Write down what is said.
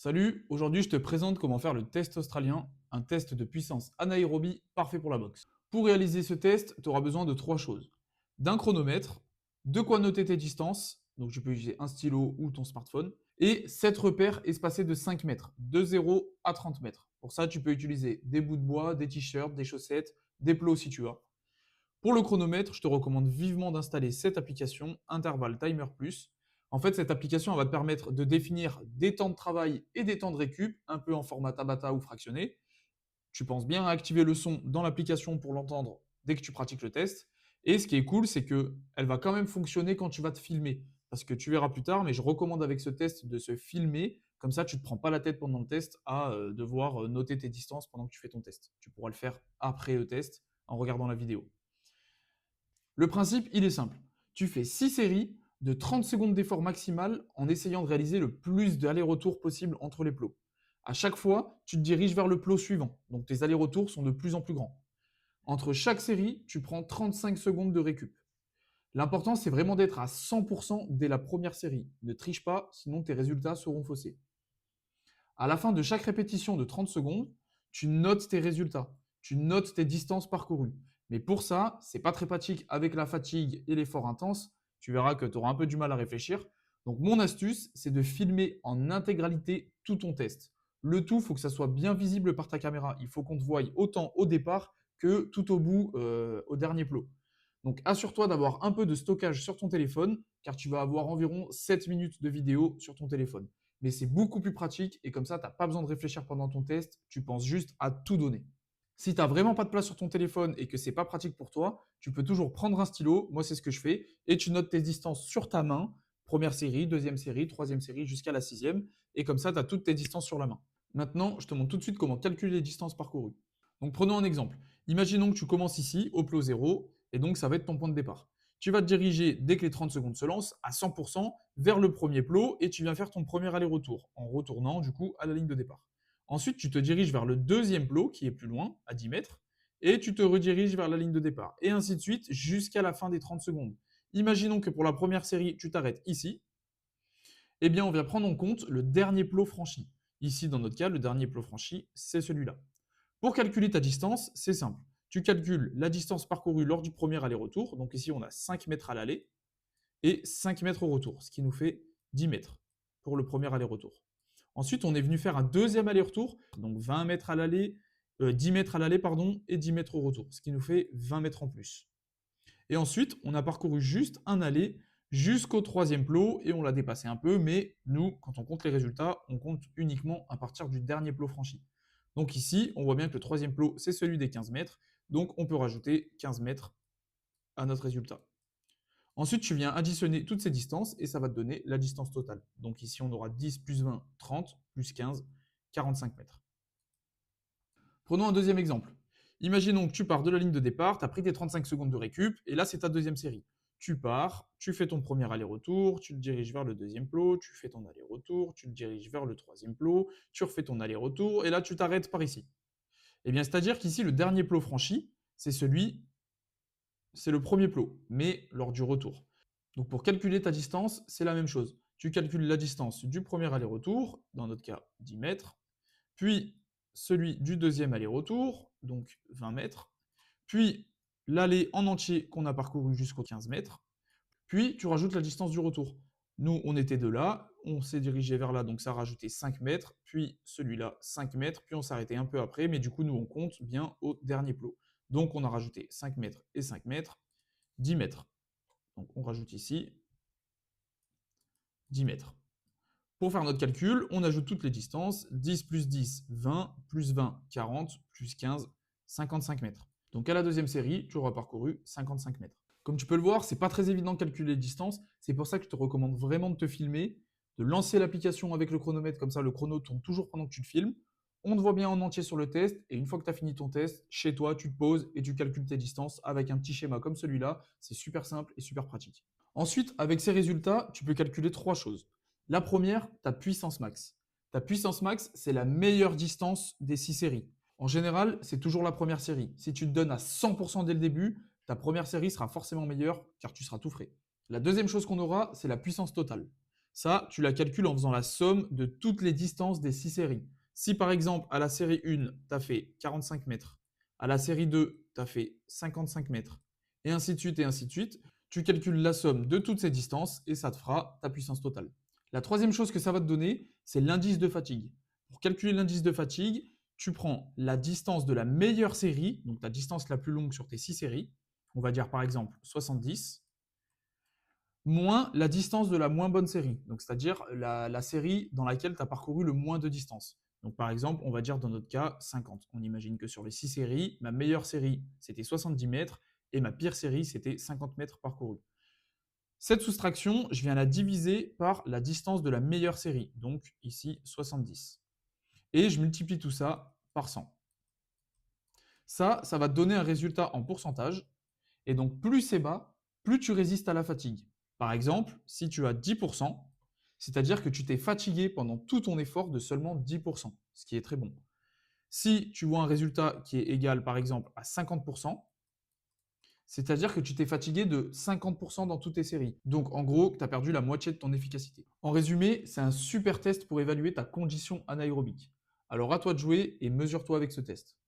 Salut, aujourd'hui je te présente comment faire le test australien, un test de puissance anaérobie parfait pour la boxe. Pour réaliser ce test, tu auras besoin de trois choses. D'un chronomètre, de quoi noter tes distances, donc tu peux utiliser un stylo ou ton smartphone, et 7 repères espacés de 5 mètres, de 0 à 30 mètres. Pour ça, tu peux utiliser des bouts de bois, des t-shirts, des chaussettes, des plots si tu as. Pour le chronomètre, je te recommande vivement d'installer cette application Interval Timer Plus. En fait, cette application elle va te permettre de définir des temps de travail et des temps de récup, un peu en format Tabata ou fractionné. Tu penses bien à activer le son dans l'application pour l'entendre dès que tu pratiques le test. Et ce qui est cool, c'est qu'elle va quand même fonctionner quand tu vas te filmer. Parce que tu verras plus tard, mais je recommande avec ce test de se filmer. Comme ça, tu ne te prends pas la tête pendant le test à devoir noter tes distances pendant que tu fais ton test. Tu pourras le faire après le test en regardant la vidéo. Le principe, il est simple. Tu fais 6 séries de 30 secondes d'effort maximal en essayant de réaliser le plus d'allers-retours possible entre les plots. À chaque fois, tu te diriges vers le plot suivant, donc tes allers-retours sont de plus en plus grands. Entre chaque série, tu prends 35 secondes de récup. L'important, c'est vraiment d'être à 100% dès la première série. Ne triche pas, sinon tes résultats seront faussés. À la fin de chaque répétition de 30 secondes, tu notes tes résultats, tu notes tes distances parcourues. Mais pour ça, c'est pas très pratique avec la fatigue et l'effort intense. Tu verras que tu auras un peu du mal à réfléchir. Donc mon astuce, c'est de filmer en intégralité tout ton test. Le tout, il faut que ça soit bien visible par ta caméra. Il faut qu'on te voie autant au départ que tout au bout, au dernier plot. Donc assure-toi d'avoir un peu de stockage sur ton téléphone, car tu vas avoir environ 7 minutes de vidéo sur ton téléphone. Mais c'est beaucoup plus pratique et comme ça, tu n'as pas besoin de réfléchir pendant ton test, tu penses juste à tout donner. Si tu n'as vraiment pas de place sur ton téléphone et que c'est pas pratique pour toi, tu peux toujours prendre un stylo, moi c'est ce que je fais, et tu notes tes distances sur ta main, première série, deuxième série, troisième série, jusqu'à la sixième, et comme ça, tu as toutes tes distances sur la main. Maintenant, je te montre tout de suite comment calculer les distances parcourues. Donc prenons un exemple. Imaginons que tu commences ici, au plot 0, et donc ça va être ton point de départ. Tu vas te diriger, dès que les 30 secondes se lancent, à 100% vers le premier plot et tu viens faire ton premier aller-retour, en retournant du coup à la ligne de départ. Ensuite, tu te diriges vers le deuxième plot, qui est plus loin, à 10 mètres, et tu te rediriges vers la ligne de départ. Et ainsi de suite, jusqu'à la fin des 30 secondes. Imaginons que pour la première série, tu t'arrêtes ici. Eh bien, on vient prendre en compte le dernier plot franchi. Ici, dans notre cas, le dernier plot franchi, c'est celui-là. Pour calculer ta distance, c'est simple. Tu calcules la distance parcourue lors du premier aller-retour. Donc ici, on a 5 mètres à l'aller et 5 mètres au retour, ce qui nous fait 10 mètres pour le premier aller-retour. Ensuite, on est venu faire un deuxième aller-retour, donc 20 mètres à l'aller, 10 mètres à l'aller, pardon, et 10 mètres au retour, ce qui nous fait 20 mètres en plus. Et ensuite, on a parcouru juste un aller jusqu'au troisième plot et on l'a dépassé un peu, mais nous, quand on compte les résultats, on compte uniquement à partir du dernier plot franchi. Donc ici, on voit bien que le troisième plot, c'est celui des 15 mètres, donc on peut rajouter 15 mètres à notre résultat. Ensuite, tu viens additionner toutes ces distances et ça va te donner la distance totale. Donc ici, on aura 10 plus 20, 30, plus 15, 45 mètres. Prenons un deuxième exemple. Imaginons que tu pars de la ligne de départ, tu as pris tes 35 secondes de récup, et là, c'est ta deuxième série. Tu pars, tu fais ton premier aller-retour, tu te diriges vers le deuxième plot, tu fais ton aller-retour, tu te diriges vers le troisième plot, tu refais ton aller-retour, et là, tu t'arrêtes par ici. Eh bien, c'est-à-dire qu'ici, le dernier plot franchi, c'est le premier plot, mais lors du retour. Donc, pour calculer ta distance, c'est la même chose. Tu calcules la distance du premier aller-retour, dans notre cas 10 mètres, puis celui du deuxième aller-retour, donc 20 mètres, puis l'aller en entier qu'on a parcouru jusqu'aux 15 mètres, puis tu rajoutes la distance du retour. Nous, on était de là, on s'est dirigé vers là, donc ça a rajouté 5 mètres, puis celui-là 5 mètres, puis on s'est arrêté un peu après, mais du coup, nous, on compte bien au dernier plot. Donc, on a rajouté 5 mètres et 5 mètres, 10 mètres. Donc, on rajoute ici 10 mètres. Pour faire notre calcul, on ajoute toutes les distances, 10 plus 10, 20, plus 20, 40, plus 15, 55 mètres. Donc à la deuxième série, tu auras parcouru 55 mètres. Comme tu peux le voir, c'est pas très évident de calculer les distances, c'est pour ça que je te recommande vraiment de te filmer, de lancer l'application avec le chronomètre, comme ça le chrono tourne toujours pendant que tu te filmes. On te voit bien en entier sur le test, et une fois que tu as fini ton test, chez toi, tu te poses et tu calcules tes distances avec un petit schéma comme celui-là. C'est super simple et super pratique. Ensuite, avec ces résultats, tu peux calculer trois choses. La première, ta puissance max. Ta puissance max, c'est la meilleure distance des 6 séries. En général, c'est toujours la première série. Si tu te donnes à 100% dès le début, ta première série sera forcément meilleure car tu seras tout frais. La deuxième chose qu'on aura, c'est la puissance totale. Ça, tu la calcules en faisant la somme de toutes les distances des 6 séries. Si par exemple, à la série 1, tu as fait 45 mètres, à la série 2, tu as fait 55 mètres, et ainsi de suite, tu calcules la somme de toutes ces distances et ça te fera ta puissance totale. La troisième chose que ça va te donner, c'est l'indice de fatigue. Pour calculer l'indice de fatigue, tu prends la distance de la meilleure série, donc la distance la plus longue sur tes 6 séries, on va dire par exemple 70, moins la distance de la moins bonne série, donc c'est-à-dire la série dans laquelle tu as parcouru le moins de distance. Donc par exemple, on va dire dans notre cas 50. On imagine que sur les 6 séries, ma meilleure série c'était 70 mètres et ma pire série c'était 50 mètres parcourus. Cette soustraction, je viens la diviser par la distance de la meilleure série, donc ici 70. Et je multiplie tout ça par 100. Ça va te donner un résultat en pourcentage. Et donc, plus c'est bas, plus tu résistes à la fatigue. Par exemple, si tu as 10%, c'est-à-dire que tu t'es fatigué pendant tout ton effort de seulement 10%, ce qui est très bon. Si tu vois un résultat qui est égal, par exemple, à 50%, c'est-à-dire que tu t'es fatigué de 50% dans toutes tes séries. Donc, en gros, tu as perdu la moitié de ton efficacité. En résumé, c'est un super test pour évaluer ta condition anaérobique. Alors, à toi de jouer et mesure-toi avec ce test.